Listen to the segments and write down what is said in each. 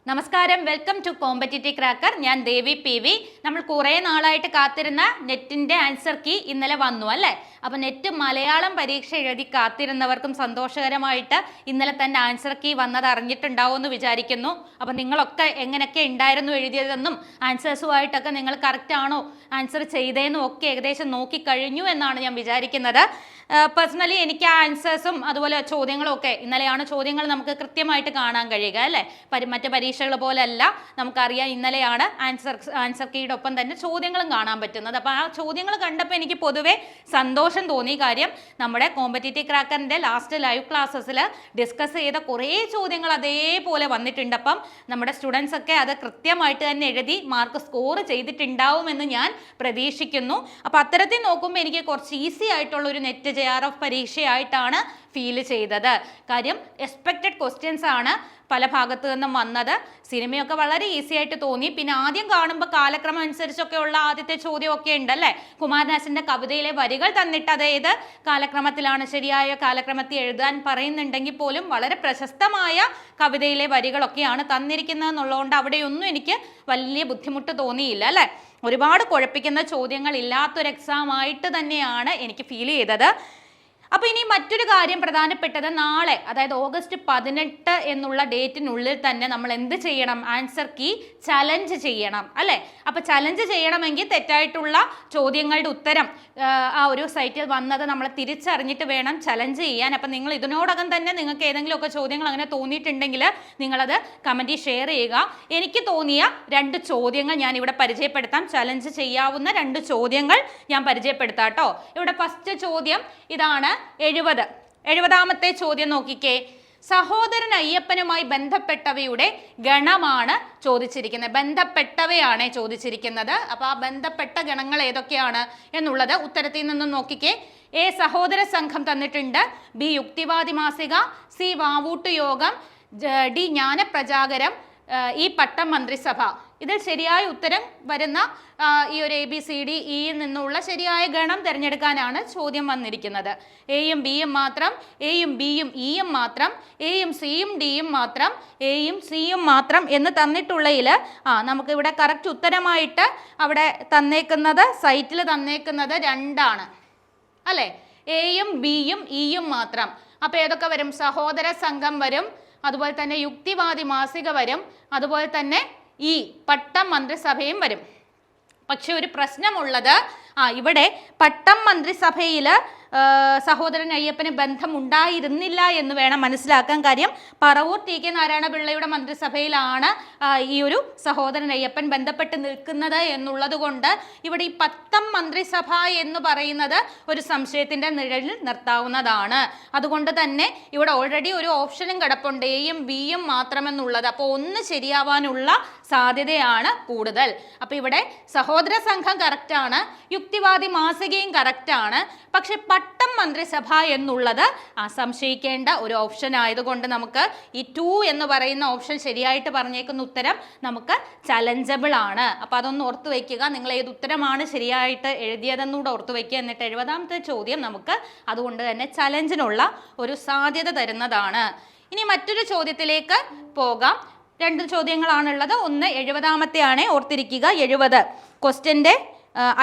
നമസ്കാരം, welcome to competitive cracker. ഞാൻ ദേവി PV. നമ്മൾ കുറേ നാളായിട്ട് കാത്തിരുന്ന നെറ്റിൻ്റെ ആൻസർ കീ ഇന്നലെ വന്നു അല്ലേ? അപ്പോൾ നെറ്റ് മലയാളം പരീക്ഷ എഴുതി കാത്തിരുന്നവർക്കും സന്തോഷകരമായിട്ട് ഇന്നലെ തന്നെ ആൻസർ കീ വന്നത് അറിഞ്ഞിട്ടുണ്ടാവുമെന്ന് വിചാരിക്കുന്നു. അപ്പോൾ നിങ്ങളൊക്കെ എങ്ങനെയൊക്കെ ഉണ്ടായിരുന്നു എഴുതിയതെന്നും ആൻസേഴ്സുമായിട്ടൊക്കെ നിങ്ങൾ കറക്റ്റ് ആണോ ആൻസർ ചെയ്തതെന്നും ഒക്കെ ഏകദേശം നോക്കിക്കഴിഞ്ഞു എന്നാണ് ഞാൻ വിചാരിക്കുന്നത്. പേഴ്സണലി എനിക്ക് ആ ആൻസേഴ്സും അതുപോലെ ചോദ്യങ്ങളും ഒക്കെ ഇന്നലെയാണ് ചോദ്യങ്ങൾ നമുക്ക് കൃത്യമായിട്ട് കാണാൻ കഴിയുക അല്ലേ? മറ്റ് പരീക്ഷകൾ പോലെയല്ല, നമുക്കറിയാം ഇന്നലെയാണ് ആൻസർ കീയുടെ ഒപ്പം തന്നെ ചോദ്യങ്ങളും കാണാൻ പറ്റുന്നത്. അപ്പോൾ ആ ചോദ്യങ്ങൾ കണ്ടപ്പോൾ എനിക്ക് പൊതുവെ സന്തോഷം തോന്നി. കാര്യം നമ്മുടെ കോമ്പറ്റിറ്റീവ് ക്രാക്കറിൻ്റെ ലാസ്റ്റ് ലൈവ് ക്ലാസ്സസിൽ ഡിസ്കസ് ചെയ്ത കുറേ ചോദ്യങ്ങൾ അതേപോലെ വന്നിട്ടുണ്ട്. അപ്പം നമ്മുടെ സ്റ്റുഡൻസ് ഒക്കെ അത് കൃത്യമായിട്ട് തന്നെ എഴുതി മാർക്ക് സ്കോർ ചെയ്തിട്ടുണ്ടാവുമെന്ന് ഞാൻ പ്രതീക്ഷിക്കുന്നു. അപ്പോൾ അത്തരത്തിൽ നോക്കുമ്പോൾ എനിക്ക് കുറച്ച് ഈസി ആയിട്ടുള്ള ഒരു നെറ്റ് JRF പരീക്ഷയായിട്ടാണ് ഫീൽ ചെയ്തത്. കാര്യം എക്സ്പെക്റ്റഡ് ക്വസ്റ്റ്യൻസ് ആണ് പല ഭാഗത്തു നിന്നും വന്നത്. സിനിമയൊക്കെ വളരെ ഈസി ആയിട്ട് തോന്നി. പിന്നെ ആദ്യം കാണുമ്പോൾ കാലക്രമം അനുസരിച്ചൊക്കെ ഉള്ള ആദ്യത്തെ ചോദ്യമൊക്കെ ഉണ്ടല്ലേ? കുമാരനാശിൻ്റെ കവിതയിലെ വരികൾ തന്നിട്ട് അത് ഏത് കാലക്രമത്തിലാണ് ശരിയായ കാലക്രമത്തിൽ എഴുതാൻ പറയുന്നുണ്ടെങ്കിൽ പോലും വളരെ പ്രശസ്തമായ കവിതയിലെ വരികളൊക്കെയാണ് തന്നിരിക്കുന്നത് എന്നുള്ളതുകൊണ്ട് അവിടെയൊന്നും എനിക്ക് വലിയ ബുദ്ധിമുട്ട് തോന്നിയില്ല അല്ലേ? ഒരുപാട് കുഴപ്പിക്കുന്ന ചോദ്യങ്ങൾ ഇല്ലാത്തൊരു എക്സാം ആയിട്ട് തന്നെയാണ് എനിക്ക് ഫീൽ ചെയ്തത്. അപ്പോൾ ഇനി മറ്റൊരു കാര്യം പ്രധാനപ്പെട്ടത്, നാളെ അതായത് ഓഗസ്റ്റ് 18 എന്നുള്ള ഡേറ്റിനുള്ളിൽ തന്നെ നമ്മൾ എന്ത് ചെയ്യണം? ആൻസർ കീ ചലഞ്ച് ചെയ്യണം അല്ലേ? അപ്പോൾ ചലഞ്ച് ചെയ്യണമെങ്കിൽ തെറ്റായിട്ടുള്ള ചോദ്യങ്ങളുടെ ഉത്തരം ആ ഒരു സൈറ്റിൽ വന്നത് നമ്മൾ തിരിച്ചറിഞ്ഞിട്ട് വേണം ചലഞ്ച് ചെയ്യാൻ. അപ്പം നിങ്ങൾ ഇതിനോടകം തന്നെ നിങ്ങൾക്ക് ഏതെങ്കിലുമൊക്കെ ചോദ്യങ്ങൾ അങ്ങനെ തോന്നിയിട്ടുണ്ടെങ്കിൽ നിങ്ങളത് കമൻറ്റിൽ ഷെയർ ചെയ്യുക. എനിക്ക് തോന്നിയ 2 ചോദ്യങ്ങൾ ഞാൻ ഇവിടെ പരിചയപ്പെടുത്താം. ചലഞ്ച് ചെയ്യാവുന്ന 2 ചോദ്യങ്ങൾ ഞാൻ പരിചയപ്പെടുത്താം കേട്ടോ. ഇവിടെ ഫസ്റ്റ് ചോദ്യം ഇതാണ്. 70ാമത്തെ ചോദ്യം നോക്കിക്കേ. സഹോദരൻ അയ്യപ്പനുമായി ബന്ധപ്പെട്ടവയുടെ ഗണമാണ് ചോദിച്ചിരിക്കുന്നത്. ബന്ധപ്പെട്ടവയാണ് ചോദിച്ചിരിക്കുന്നത്. അപ്പോൾ ആ ബന്ധപ്പെട്ട ഗണങ്ങൾ ഏതൊക്കെയാണ് എന്നുള്ളത് ഉത്തരത്തിൽ നിന്നും നോക്കിക്കേ. A സഹോദര സംഘം തന്നിട്ടുണ്ട്, B യുക്തിവാദി മാസിക, C വാവൂട്ട് യോഗം, D ജ്ഞാനപ്രചാകരം, E പട്ടം മന്ത്രിസഭ. ഇതിൽ ശരിയായ ഉത്തരം വരുന്ന ഈ ഒരു ABCDE നിന്നുള്ള ശരിയായ ഗണം തിരഞ്ഞെടുക്കാനാണ് ചോദ്യം വന്നിരിക്കുന്നത്. Aയും Bയും മാത്രം, Aയും Bയും Eയും മാത്രം, Aയും Cയും Dയും മാത്രം, Aയും Cയും മാത്രം എന്ന് തന്നിട്ടുള്ളതിൽ നമുക്കിവിടെ കറക്റ്റ് ഉത്തരമായിട്ട് അവിടെ തന്നേക്കുന്നത് സൈറ്റിൽ തന്നേക്കുന്നത് 2 അല്ലേ? Aയും Bയും Eയും മാത്രം. അപ്പോൾ ഏതൊക്കെ വരും? സഹോദര സംഘം വരും, അതുപോലെ തന്നെ യുക്തിവാദി മാസിക വരും, അതുപോലെ തന്നെ ഈ പട്ടം മന്ത്രിസഭയും വരും. പക്ഷെ ഒരു പ്രശ്നമുള്ളത്, ഇവിടെ പട്ടം മന്ത്രിസഭയിൽ സഹോദരൻ അയ്യപ്പന് ബന്ധമുണ്ടായിരുന്നില്ല എന്ന് വേണം മനസ്സിലാക്കാൻ. കാര്യം പറവൂർ TK നാരായണപിള്ളയുടെ മന്ത്രിസഭയിലാണ് ഈ ഒരു സഹോദരൻ അയ്യപ്പൻ ബന്ധപ്പെട്ട് നിൽക്കുന്നത് എന്നുള്ളത് കൊണ്ട് ഇവിടെ ഈ പട്ടം മന്ത്രിസഭ എന്ന് പറയുന്നത് ഒരു സംശയത്തിൻ്റെ നിഴലിൽ നിർത്താവുന്നതാണ്. അതുകൊണ്ട് തന്നെ ഇവിടെ ഓൾറെഡി ഒരു ഓപ്ഷനും കിടപ്പുണ്ട്, Aയും Bയും മാത്രമെന്നുള്ളത്. അപ്പോൾ ഒന്ന് ശരിയാവാനുള്ള സാധ്യതയാണ് കൂടുതൽ. അപ്പോൾ ഇവിടെ സഹോദര സംഘം കറക്റ്റാണ്, യുക്തിവാദി മാസികയും കറക്റ്റാണ്. പക്ഷെ പട്ടം മന്ത്രിസഭ എന്നുള്ളത് സംശയിക്കേണ്ട ഒരു ഓപ്ഷൻ ആയതുകൊണ്ട് നമുക്ക് ഈ 2 എന്ന് പറയുന്ന ഓപ്ഷൻ ശരിയായിട്ട് പറഞ്ഞേക്കുന്ന ഉത്തരം നമുക്ക് ചലഞ്ചബിൾ ആണ്. അപ്പോൾ അതൊന്ന് ഓർത്ത് വയ്ക്കുക. നിങ്ങൾ ഏത് ഉത്തരമാണ് ശരിയായിട്ട് എഴുതിയതെന്നൂടെ ഓർത്ത് വയ്ക്കുക. എന്നിട്ട് 70ാമത്തെ ചോദ്യം നമുക്ക് അതുകൊണ്ട് തന്നെ ചലഞ്ചിനുള്ള ഒരു സാധ്യത തരുന്നതാണ്. ഇനി മറ്റൊരു ചോദ്യത്തിലേക്ക് പോകാം. 2 ചോദ്യങ്ങളാണുള്ളത്. ഒന്ന് 70ാമത്തെ ആണ്, ഓർത്തിരിക്കുക. 70 ക്വസ്റ്റ്യൻ്റെ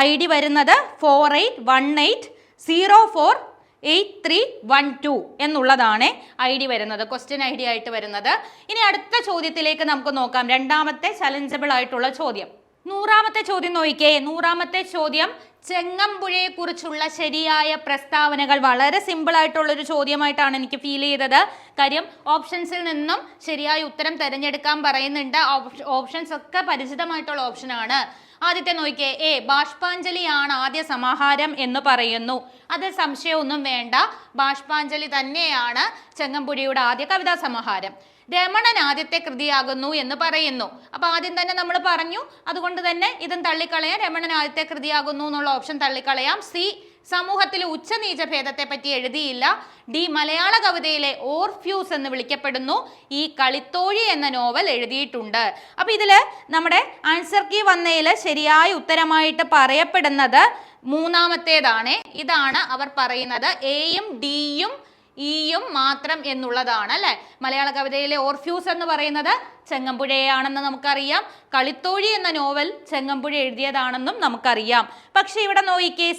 ID വരുന്നത് 4818048312 എന്നുള്ളതാണ് ID വരുന്നത്, ക്വസ്റ്റ്യൻ ID ആയിട്ട് വരുന്നത്. ഇനി അടുത്ത ചോദ്യത്തിലേക്ക് നമുക്ക് നോക്കാം. 2ാമത്തെ ചലഞ്ചബിൾ ആയിട്ടുള്ള ചോദ്യം. 100ാമത്തെ ചോദ്യം നോക്കിക്കേ. 100ാമത്തെ ചോദ്യം ചെങ്ങമ്പുഴയെക്കുറിച്ചുള്ള ശരിയായ പ്രസ്താവനകൾ. വളരെ സിമ്പിൾ ആയിട്ടുള്ളൊരു ചോദ്യമായിട്ടാണ് എനിക്ക് ഫീൽ ചെയ്തത്. കാര്യം ഓപ്ഷൻസിൽ നിന്നും ശരിയായ ഉത്തരം തിരഞ്ഞെടുക്കാൻ പറയുന്നുണ്ട്. ഓപ്ഷൻസ് ഒക്കെ പരിചിതമായിട്ടുള്ള ഓപ്ഷനാണ്. ആദ്യത്തെ നോക്കിയേ. A ബാഷ്പാഞ്ജലിയാണ് ആദ്യ സമാഹാരം എന്ന് പറയുന്നു. അത് സംശയമൊന്നും വേണ്ട, ബാഷ്പാഞ്ജലി തന്നെയാണ് ചെങ്ങമ്പുഴയുടെ ആദ്യ കവിതാ സമാഹാരം. രമണൻ ആദ്യത്തെ കൃതിയാകുന്നു എന്ന് പറയുന്നു. അപ്പോൾ ആദ്യം തന്നെ നമ്മൾ പറഞ്ഞു, അതുകൊണ്ട് തന്നെ ഇതും തള്ളിക്കളയാം. രമണൻ ആദ്യത്തെ കൃതിയാകുന്നു എന്നുള്ള ഓപ്ഷൻ തള്ളിക്കളയാം. C സമൂഹത്തിലെ ഉച്ചനീച ഭേദത്തെ പറ്റി എഴുതിയില്ല. D മലയാള കവിതയിലെ ഓർഫ്യൂസ് എന്ന് വിളിക്കപ്പെടുന്നു. ഈ കളിത്തോഴി എന്ന നോവൽ എഴുതിയിട്ടുണ്ട്. അപ്പോൾ ഇതിൽ നമ്മുടെ ആൻസർ കീ വന്നതിൽ ശരിയായ ഉത്തരമായിട്ട് പറയപ്പെടുന്നത് 3ാമത്തേതാണ്. ഇതാണ് അവർ പറയുന്നത്. Aയും Dയും ഈയും മാത്രം എന്നുള്ളതാണ് അല്ലെ. മലയാള കവിതയിലെ ഓർഫ്യൂസ് എന്ന് പറയുന്നത് ചെങ്ങമ്പുഴയാണെന്ന് നമുക്കറിയാം. കളിത്തോഴി എന്ന നോവൽ ചെങ്ങമ്പുഴ എഴുതിയതാണെന്നും നമുക്കറിയാം. പക്ഷെ ഇവിടെ നോക്കിക്കേ,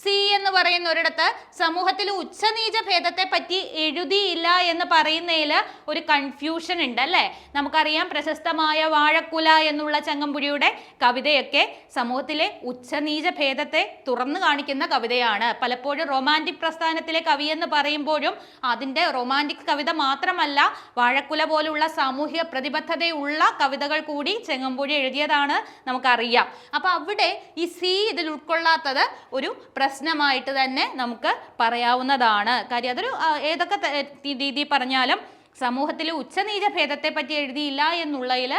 സി എന്ന് പറയുന്ന ഒരിടത്ത് സമൂഹത്തിൽ ഉച്ചനീച ഭേദത്തെ പറ്റി എഴുതിയില്ല എന്ന് പറയുന്നതിൽ ഒരു കൺഫ്യൂഷൻ ഉണ്ട് അല്ലേ. നമുക്കറിയാം പ്രശസ്തമായ വാഴക്കുല എന്നുള്ള ചെങ്ങമ്പുഴയുടെ കവിതയൊക്കെ സമൂഹത്തിലെ ഉച്ചനീച ഭേദത്തെ തുറന്നു കാണിക്കുന്ന കവിതയാണ്. പലപ്പോഴും റൊമാൻറ്റിക് പ്രസ്ഥാനത്തിലെ കവി എന്ന് പറയുമ്പോഴും അതിൻ്റെ റൊമാൻറ്റിക് കവിത മാത്രമല്ല, വാഴക്കുല പോലുള്ള സാമൂഹിക പ്രതിബദ്ധതയുള്ള കവിതകൾ കൂടി ചെങ്ങമ്പുഴ എഴുതിയതാണ് നമുക്കറിയാം. അപ്പോൾ അവിടെ ഈ സി ഇതിൽ ഉൾക്കൊള്ളാത്തത് ഒരു പ്രശ്നമായിട്ട് തന്നെ നമുക്ക് പറയാവുന്നതാണ്. കാര്യം അതൊരു ഏതൊക്കെ രീതി പറഞ്ഞാലും സമൂഹത്തിൽ ഉച്ചനീച ഭേദത്തെ പറ്റി എഴുതിയില്ല എന്നുള്ളതിൽ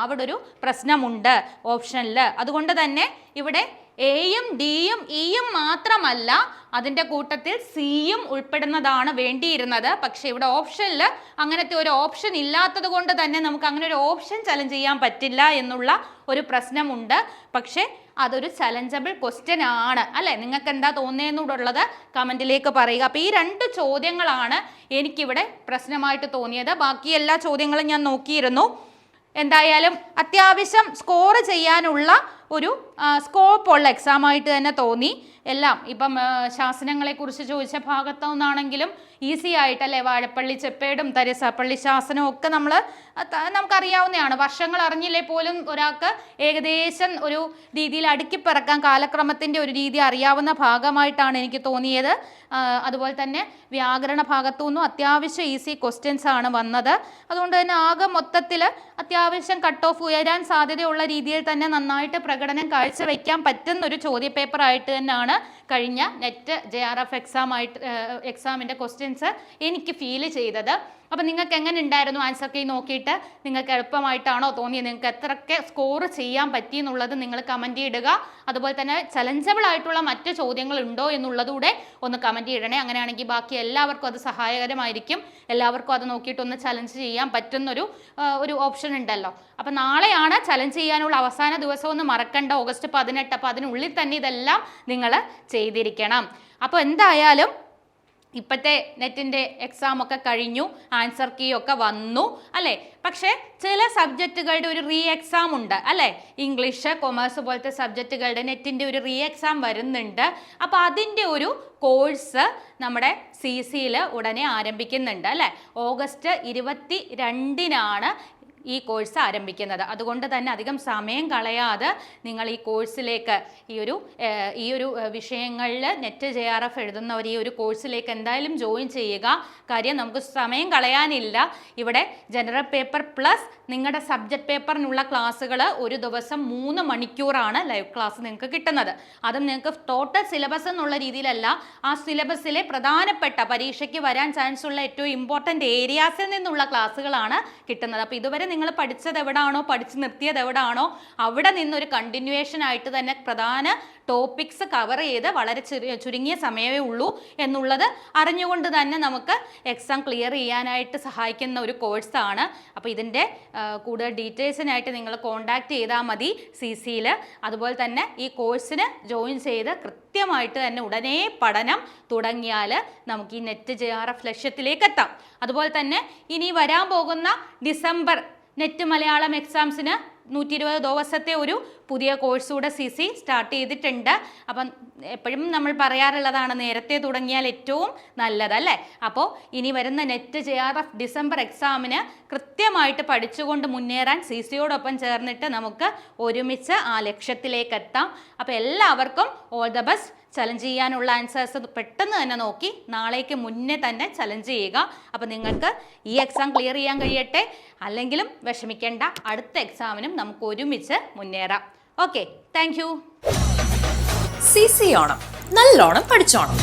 അവിടെ ഒരു പ്രശ്നമുണ്ട് ഓപ്ഷനിൽ. അതുകൊണ്ട് തന്നെ ഇവിടെ എയും ഡിയും ഇയും മാത്രമല്ല, അതിൻ്റെ കൂട്ടത്തിൽ സിയും ഉൾപ്പെടുന്നതാണ് വേണ്ടിയിരുന്നത്. പക്ഷെ ഇവിടെ ഓപ്ഷനിൽ അങ്ങനത്തെ ഒരു ഓപ്ഷൻ ഇല്ലാത്തത് കൊണ്ട് തന്നെ നമുക്ക് അങ്ങനെ ഒരു ഓപ്ഷൻ ചലഞ്ച് ചെയ്യാൻ പറ്റില്ല എന്നുള്ള ഒരു പ്രശ്നമുണ്ട്. പക്ഷെ അതൊരു ചലഞ്ചബിൾ ക്വസ്റ്റ്യൻ ആണ് അല്ലേ. നിങ്ങൾക്ക് എന്താ തോന്നിയെന്നുള്ളത് കമൻറ്റിലേക്ക് പറയുക. അപ്പോൾ ഈ 2 ചോദ്യങ്ങളാണ് എനിക്കിവിടെ പ്രശ്നമായിട്ട് തോന്നിയത്. ബാക്കി എല്ലാ ചോദ്യങ്ങളും ഞാൻ നോക്കിയിരുന്നു. എന്തായാലും അത്യാവശ്യം സ്കോർ ചെയ്യാനുള്ള ഒരു സ്കോപ്പുള്ള എക്സാമായിട്ട് തന്നെ തോന്നി. എല്ലാം ഇപ്പം ശാസനങ്ങളെക്കുറിച്ച് ചോദിച്ച ഭാഗത്തു നിന്നാണെങ്കിലും ഈസി ആയിട്ടല്ലേ, വാഴപ്പള്ളി ചെപ്പേടും തരിസപ്പള്ളി ശാസനവും ഒക്കെ നമുക്കറിയാവുന്നതാണ്. വർഷങ്ങൾ അറിഞ്ഞില്ലേ പോലും ഒരാൾക്ക് ഏകദേശം ഒരു രീതിയിൽ അടുക്കിപ്പിറക്കാൻ കാലക്രമത്തിൻ്റെ ഒരു രീതി അറിയാവുന്ന ഭാഗമായിട്ടാണ് എനിക്ക് തോന്നിയത്. അതുപോലെ തന്നെ വ്യാകരണ ഭാഗത്തു നിന്നും അത്യാവശ്യം ഈസി ക്വസ്റ്റ്യൻസ് ആണ് വന്നത്. അതുകൊണ്ട് തന്നെ ആകെ മൊത്തത്തിൽ അത്യാവശ്യം കട്ട് ഓഫ് ഉയരാൻ സാധ്യതയുള്ള രീതിയിൽ തന്നെ നന്നായിട്ട് പ്രകടനം കാഴ്ചവെക്കാൻ പറ്റുന്ന ഒരു ചോദ്യപേപ്പറായിട്ട് തന്നെയാണ് കഴിഞ്ഞ നെറ്റ് JRF എക്സാമിൻ്റെ ക്വസ്റ്റ്യൻസ് എനിക്ക് ഫീൽ ചെയ്തത്. അപ്പം നിങ്ങൾക്ക് എങ്ങനെ ഉണ്ടായിരുന്നു ആൻസർ കീ നോക്കിയിട്ട്? നിങ്ങൾക്ക് എളുപ്പമായിട്ടാണോ തോന്നിയത്? നിങ്ങൾക്ക് എത്രയൊക്കെ സ്കോർ ചെയ്യാൻ പറ്റി എന്നുള്ളത് നിങ്ങൾ കമൻറ്റ് ഇടുക. അതുപോലെ തന്നെ ചലഞ്ചബിൾ ആയിട്ടുള്ള മറ്റ് ചോദ്യങ്ങൾ ഉണ്ടോ എന്നുള്ളതുകൂടെ ഒന്ന് കമൻറ്റ് ഇടണേ. അങ്ങനെയാണെങ്കിൽ ബാക്കി എല്ലാവർക്കും അത് സഹായകരമായിരിക്കും. എല്ലാവർക്കും അത് നോക്കിയിട്ടൊന്ന് ചലഞ്ച് ചെയ്യാൻ പറ്റുന്നൊരു ഓപ്ഷൻ ഉണ്ടല്ലോ. അപ്പം നാളെയാണ് ചലഞ്ച് ചെയ്യാനുള്ള അവസാന ദിവസം, ഒന്ന് മറക്കണ്ട, ഓഗസ്റ്റ് 18. അപ്പോൾ അതിനുള്ളിൽ തന്നെ ഇതെല്ലാം നിങ്ങൾ ചെയ്തിരിക്കണം. അപ്പോൾ എന്തായാലും ഇപ്പോഴത്തെ നെറ്റിൻ്റെ എക്സാമൊക്കെ കഴിഞ്ഞു, ആൻസർ കീ ഒക്കെ വന്നു അല്ലേ. പക്ഷേ ചില സബ്ജക്റ്റുകളുടെ ഒരു റീ എക്സാം ഉണ്ട് അല്ലേ. ഇംഗ്ലീഷ്, കൊമേഴ്സ് പോലത്തെ സബ്ജക്റ്റുകളുടെ നെറ്റിൻ്റെ ഒരു റീ എക്സാം വരുന്നുണ്ട്. അപ്പോൾ അതിൻ്റെ ഒരു കോഴ്സ് നമ്മുടെ CCയിൽ ഉടനെ ആരംഭിക്കുന്നുണ്ട് അല്ലേ. ഓഗസ്റ്റ് 22-നാണ് ഈ കോഴ്സ് ആരംഭിക്കുന്നത്. അതുകൊണ്ട് തന്നെ അധികം സമയം കളയാതെ നിങ്ങൾ ഈ കോഴ്സിലേക്ക് ഈ ഒരു വിഷയങ്ങളിൽ നെറ്റ് JRF എഴുതുന്നവർ ഈ ഒരു കോഴ്സിലേക്ക് എന്തായാലും ജോയിൻ ചെയ്യുക. കാര്യം നമുക്ക് സമയം കളയാനില്ല. ഇവിടെ ജനറൽ പേപ്പർ പ്ലസ് നിങ്ങളുടെ സബ്ജക്റ്റ് പേപ്പറിനുള്ള ക്ലാസ്സുകൾ ഒരു ദിവസം 3 മണിക്കൂറാണ് ലൈവ് ക്ലാസ് നിങ്ങൾക്ക് കിട്ടുന്നത്. അതും നിങ്ങൾക്ക് ടോട്ടൽ സിലബസ് എന്നുള്ള രീതിയിലല്ല, ആ സിലബസിലെ പ്രധാനപ്പെട്ട പരീക്ഷയ്ക്ക് വരാൻ ചാൻസ് ഉള്ള ഏറ്റവും ഇമ്പോർട്ടൻ്റ് ഏരിയാസിൽ നിന്നുള്ള ക്ലാസ്സുകളാണ് കിട്ടുന്നത്. അപ്പോൾ ഇതുവരെ നിങ്ങൾ പഠിച്ചത് എവിടാണോ, പഠിച്ചു നിർത്തിയത് എവിടാണോ, അവിടെ നിന്നൊരു കണ്ടിന്യൂവേഷൻ ആയിട്ട് തന്നെ പ്രധാന ടോപ്പിക്സ് കവർ ചെയ്ത് വളരെ ചുരുങ്ങിയ സമയമേ ഉള്ളൂ എന്നുള്ളത് അറിഞ്ഞുകൊണ്ട് തന്നെ നമുക്ക് എക്സാം ക്ലിയർ ചെയ്യാനായിട്ട് സഹായിക്കുന്ന ഒരു കോഴ്സാണ്. അപ്പോൾ ഇതിൻ്റെ കൂടുതൽ ഡീറ്റെയിൽസിനായിട്ട് നിങ്ങൾ കോൺടാക്റ്റ് ചെയ്താൽ മതി CCയിൽ. അതുപോലെ തന്നെ ഈ കോഴ്സിന് ജോയിൻ ചെയ്ത് കൃത്യമായിട്ട് തന്നെ ഉടനെ പഠനം തുടങ്ങിയാൽ നമുക്ക് ഈ നെറ്റ് JRF ലക്ഷ്യത്തിലേക്ക് എത്താം. അതുപോലെ തന്നെ ഇനി വരാൻ പോകുന്ന ഡിസംബർ നെറ്റ് മലയാളം എക്സാംസിന് 120 ദിവസത്തെ ഒരു പുതിയ കോഴ്സ് കൂടെ CC സ്റ്റാർട്ട് ചെയ്തിട്ടുണ്ട്. അപ്പം എപ്പോഴും നമ്മൾ പറയാറുള്ളതാണ്, നേരത്തെ തുടങ്ങിയാൽ ഏറ്റവും നല്ലതല്ലേ. അപ്പോൾ ഇനി വരുന്ന നെറ്റ് JRF ഡിസംബർ എക്സാമിന് കൃത്യമായിട്ട് പഠിച്ചുകൊണ്ട് മുന്നേറാൻ CCയോടൊപ്പം ചേർന്നിട്ട് നമുക്ക് ഒരുമിച്ച് ആ ലക്ഷ്യത്തിലേക്ക് എത്താം. അപ്പോൾ എല്ലാവർക്കും ഓൾ ദ ബെസ്റ്റ്. ചലഞ്ച് ചെയ്യാനുള്ള ആൻസേഴ്സ് പെട്ടെന്ന് തന്നെ നോക്കി നാളേക്ക് മുന്നേ തന്നെ ചലഞ്ച് ചെയ്യുക. അപ്പോൾ നിങ്ങൾക്ക് ഈ എക്സാം ക്ലിയർ ചെയ്യാൻ കഴിയട്ടെ. അല്ലെങ്കിലും വിഷമിക്കേണ്ട, അടുത്ത എക്സാമിനും നമുക്ക് ഒരുമിച്ച് മുന്നേറാം. Okay, thank you. CC Onam, നല്ലോണം പഠിച്ചോണം.